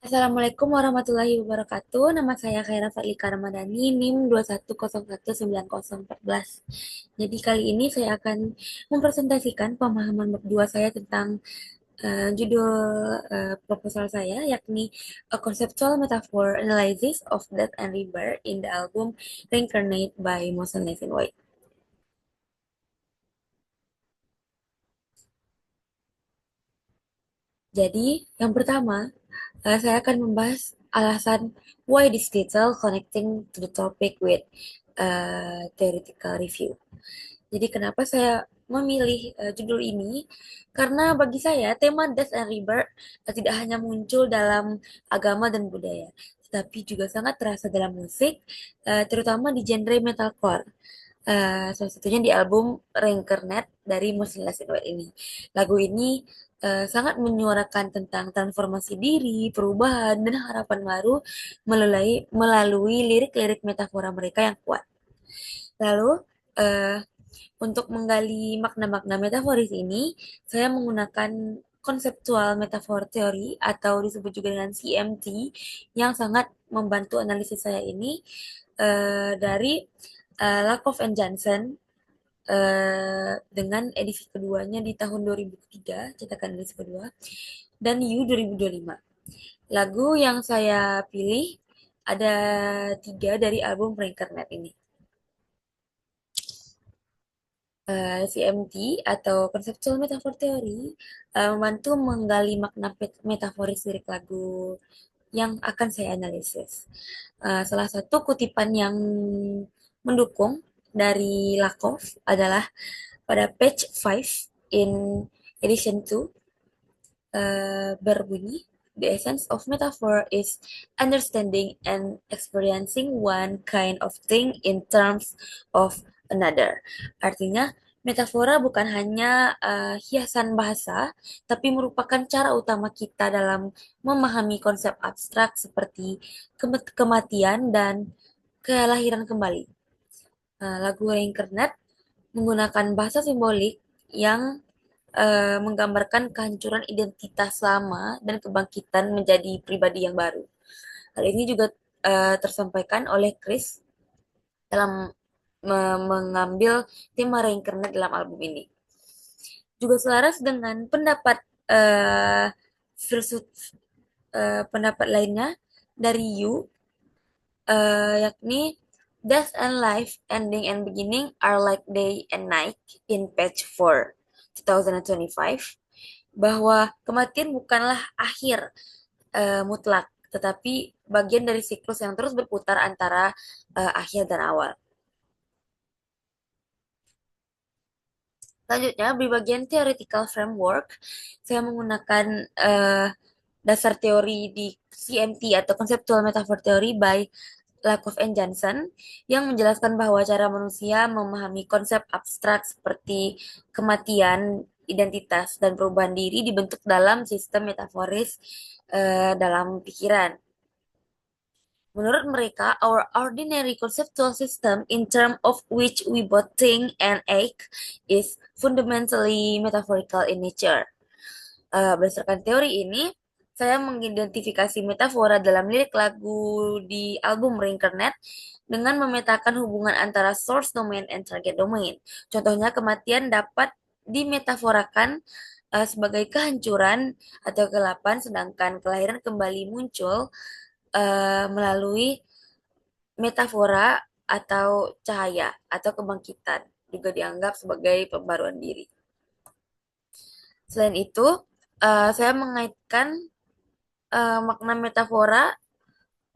Assalamualaikum warahmatullahi wabarakatuh. Nama saya Khaira Fadlika Ramadhani, NIM 210119014. Jadi kali ini saya akan mempresentasikan pemahaman bab 2 saya tentang judul proposal saya, yakni A Conceptual Metaphor Analysis of Death and Rebirth in the Album Reincarnate by Motion White. Jadi, yang pertama, saya akan membahas alasan why this title connecting to the topic with theoretical review. Jadi kenapa saya memilih judul ini? Karena bagi saya tema Death and Rebirth tidak hanya muncul dalam agama dan budaya, tetapi juga sangat terasa dalam musik, terutama di genre metalcore. Salah satunya di album Reincarnate dari Motionless in White ini. Lagu ini sangat menyuarakan tentang transformasi diri, perubahan, dan harapan baru melalui lirik-lirik metafora mereka yang kuat. Lalu, eh, untuk menggali makna-makna metaforis ini, saya menggunakan konseptual metafor teori atau disebut juga dengan CMT yang sangat membantu analisis saya ini dari Lakoff and Johnson dengan edisi keduanya di tahun 2003, cetakan edisi kedua, dan Yu 2025. Lagu yang saya pilih ada tiga dari album Reincarnate ini. CMT atau Conceptual Metaphor Theory membantu menggali makna metaforis lirik lagu yang akan saya analisis. Salah satu kutipan yang mendukung dari Lakoff adalah pada page 5 in edition 2 berbunyi, "The essence of metaphor is understanding and experiencing one kind of thing in terms of another." Artinya, metafora bukan hanya hiasan bahasa, tapi merupakan cara utama kita dalam memahami konsep abstrak seperti kematian dan kelahiran kembali. Lagu Reincarnate menggunakan bahasa simbolik yang menggambarkan kehancuran identitas lama dan kebangkitan menjadi pribadi yang baru. Hal ini juga tersampaikan oleh Chris dalam mengambil tema reincarnate dalam album ini. Juga selaras dengan pendapat uh, filsuf pendapat lainnya dari Yu, yakni death and life, ending and beginning are like day and night in page 4, 2025, bahwa kematian bukanlah akhir mutlak, tetapi bagian dari siklus yang terus berputar antara akhir dan awal. Selanjutnya, di bagian theoretical framework, saya menggunakan dasar teori di CMT atau Conceptual Metaphor Theory by Lakoff and Johnson yang menjelaskan bahwa cara manusia memahami konsep abstrak seperti kematian, identitas, dan perubahan diri dibentuk dalam sistem metaforis dalam pikiran. Menurut mereka, our ordinary conceptual system in terms of which we both think and act is fundamentally metaphorical in nature. Berdasarkan teori ini, saya mengidentifikasi metafora dalam lirik lagu di album Reincarnate dengan memetakan hubungan antara source domain and target domain. Contohnya, kematian dapat dimetaforakan sebagai kehancuran atau kegelapan, sedangkan kelahiran kembali muncul melalui metafora atau cahaya atau kebangkitan, juga dianggap sebagai pembaruan diri. Selain itu, saya mengaitkan makna metafora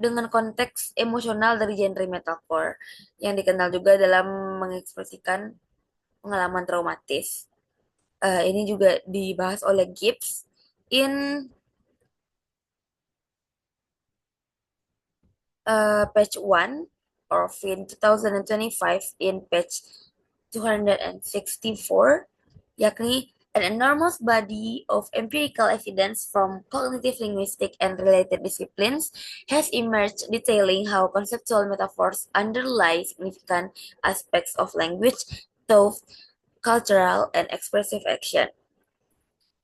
dengan konteks emosional dari genre metalcore yang dikenal juga dalam mengekspresikan pengalaman traumatis. Ini juga dibahas oleh Gibbs in page 1 or in 2025 in page 264, yakni an enormous body of empirical evidence from cognitive linguistic and related disciplines has emerged detailing how conceptual metaphors underlie significant aspects of language, thought, cultural, and expressive action.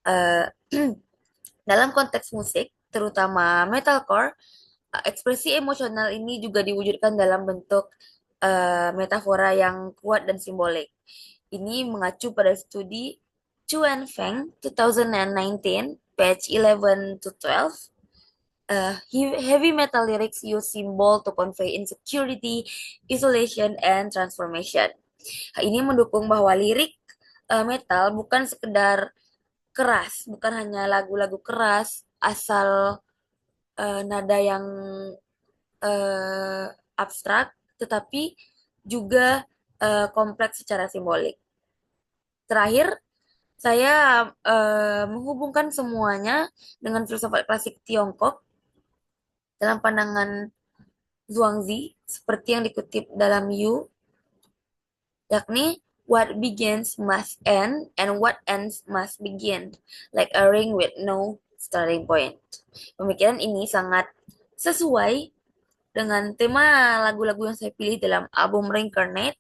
Uh, dalam konteks musik, terutama metalcore, ekspresi emosional ini juga diwujudkan dalam bentuk metafora yang kuat dan simbolik. Ini mengacu pada studi Chuan Feng 2019, page 11 to 12. Heavy metal lyrics use symbol to convey insecurity, isolation, and transformation. Hal ini mendukung bahwa lirik metal bukan sekedar keras, bukan hanya lagu-lagu keras asal nada yang eh, abstrak, tetapi juga kompleks secara simbolik. Terakhir, saya menghubungkan semuanya dengan filsafat klasik Tiongkok dalam pandangan Zhuangzi, seperti yang dikutip dalam Yu, yakni what begins must end and what ends must begin, like a ring with no starting point. Pemikiran ini sangat sesuai dengan tema lagu-lagu yang saya pilih dalam album Reincarnate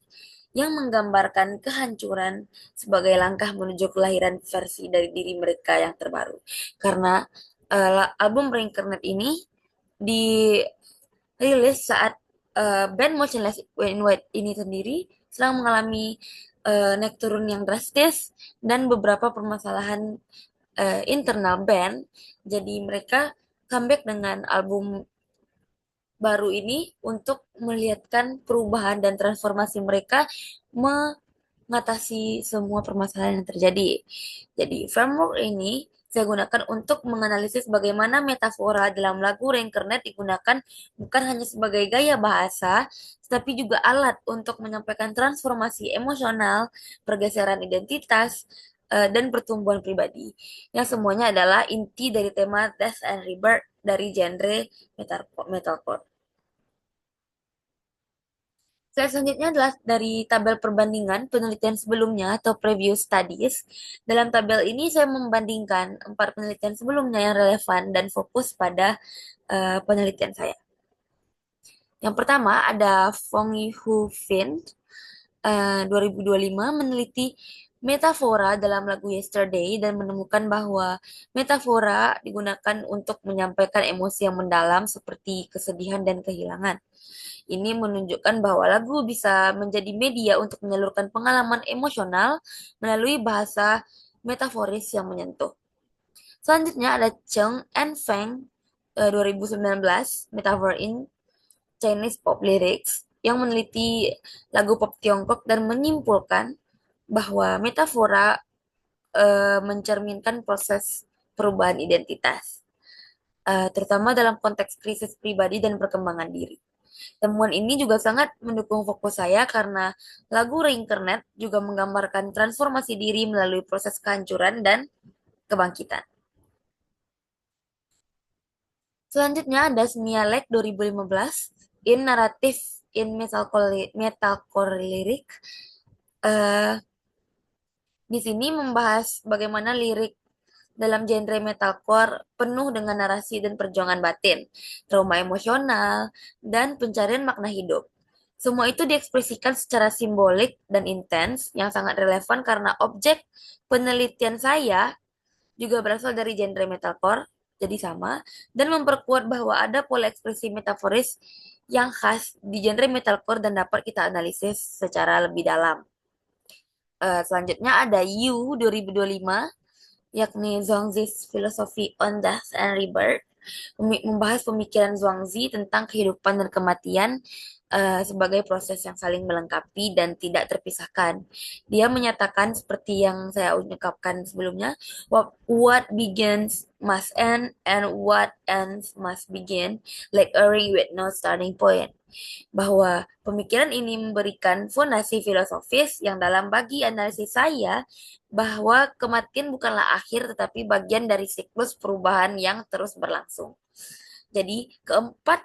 yang menggambarkan kehancuran sebagai langkah menuju kelahiran versi dari diri mereka yang terbaru. Karena album Reincarnate ini dirilis saat band Motionless in White ini sendiri sedang mengalami naik turun yang drastis dan beberapa permasalahan internal band. Jadi mereka comeback dengan album baru ini untuk melihatkan perubahan dan transformasi mereka mengatasi semua permasalahan yang terjadi. Jadi, framework ini saya gunakan untuk menganalisis bagaimana metafora dalam lagu Reincarnate digunakan bukan hanya sebagai gaya bahasa, tetapi juga alat untuk menyampaikan transformasi emosional, pergeseran identitas, dan pertumbuhan pribadi. Yang semuanya adalah inti dari tema Death and Rebirth dari genre metalcore. Slide selanjutnya adalah dari tabel perbandingan penelitian sebelumnya atau previous studies. Dalam tabel ini saya membandingkan 4 penelitian sebelumnya yang relevan dan fokus pada penelitian saya. Yang pertama ada Fong Yu Fin 2025 meneliti metafora dalam lagu Yesterday dan menemukan bahwa metafora digunakan untuk menyampaikan emosi yang mendalam seperti kesedihan dan kehilangan. Ini menunjukkan bahwa lagu bisa menjadi media untuk menyalurkan pengalaman emosional melalui bahasa metaforis yang menyentuh. Selanjutnya ada Cheng and Feng 2019, Metaphor in Chinese Pop Lyrics, yang meneliti lagu pop Tiongkok dan menyimpulkan bahwa metafora mencerminkan proses perubahan identitas, terutama dalam konteks krisis pribadi dan perkembangan diri. Temuan ini juga sangat mendukung fokus saya karena lagu Reincarnate juga menggambarkan transformasi diri melalui proses kehancuran dan kebangkitan. Selanjutnya ada Smialek 2015 in Narrative in Metalcore Lyric. Eh, di sini membahas bagaimana lirik dalam genre metalcore penuh dengan narasi dan perjuangan batin, trauma emosional, dan pencarian makna hidup. Semua itu diekspresikan secara simbolik dan intens yang sangat relevan karena objek penelitian saya juga berasal dari genre metalcore, jadi sama, dan memperkuat bahwa ada pola ekspresi metaforis yang khas di genre metalcore dan dapat kita analisis secara lebih dalam. Selanjutnya ada You 2025, yakni Zhuangzi's Philosophy on Death and Rebirth, membahas pemikiran Zhuangzi tentang kehidupan dan kematian sebagai proses yang saling melengkapi dan tidak terpisahkan. Dia menyatakan seperti yang saya ungkapkan sebelumnya, what begins must end and what ends must begin, like a ring with no starting point. Bahwa pemikiran ini memberikan fondasi filosofis yang dalam bagi analisis saya bahwa kematian bukanlah akhir tetapi bagian dari siklus perubahan yang terus berlangsung. Jadi keempat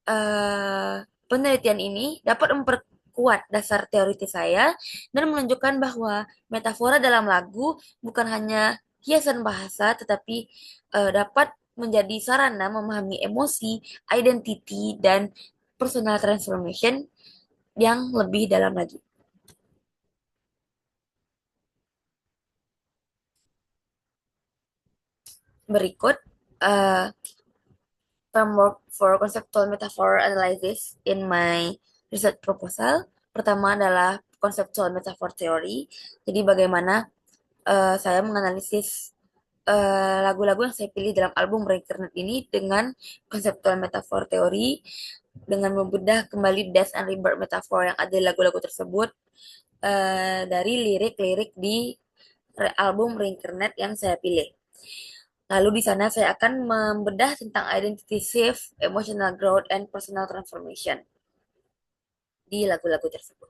eh, penelitian ini dapat memperkuat dasar teoritis saya dan menunjukkan bahwa metafora dalam lagu bukan hanya hiasan bahasa tetapi dapat menjadi sarana memahami emosi, identity, dan personal transformation yang lebih dalam lagi. Berikut uh, framework for conceptual metaphor analysis in my research proposal. Pertama adalah conceptual metaphor theory. Jadi bagaimana saya menganalisis lagu-lagu yang saya pilih dalam album Reincarnate ini dengan conceptual metaphor theory, dengan membedah kembali death and rebirth metaphor yang ada di lagu-lagu tersebut dari lirik-lirik di album Reincarnate yang saya pilih. Lalu di sana saya akan membedah tentang identity shift, emotional growth, and personal transformation di lagu-lagu tersebut.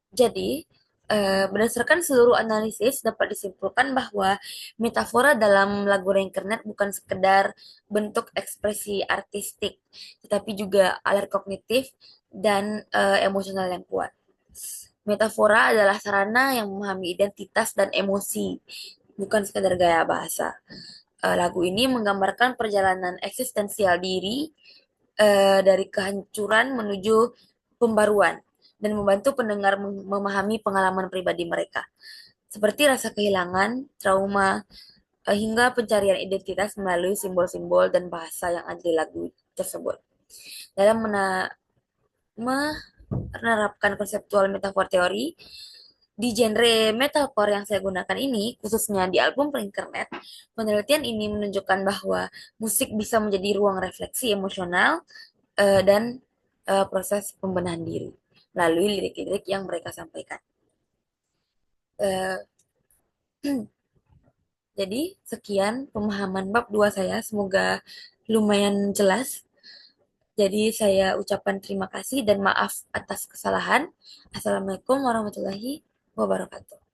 Jadi, berdasarkan seluruh analisis dapat disimpulkan bahwa metafora dalam lagu Reincarnate bukan sekedar bentuk ekspresi artistik, tetapi juga alat kognitif dan emosional yang kuat. Metafora adalah sarana yang memahami identitas dan emosi, bukan sekedar gaya bahasa. Lagu ini menggambarkan perjalanan eksistensial diri dari kehancuran menuju pembaruan dan membantu pendengar memahami pengalaman pribadi mereka, seperti rasa kehilangan, trauma, hingga pencarian identitas melalui simbol-simbol dan bahasa yang ada di lagu tersebut. Dalam menerapkan konseptual metafor teori, di genre metalcore yang saya gunakan ini, khususnya di album Reincarnate, penelitian ini menunjukkan bahwa musik bisa menjadi ruang refleksi emosional dan proses pembenahan diri melalui lirik-lirik yang mereka sampaikan. Eh, jadi sekian pemahaman bab 2 saya, semoga lumayan jelas. Jadi saya ucapkan terima kasih dan maaf atas kesalahan. Assalamualaikum warahmatullahi wabarakatuh.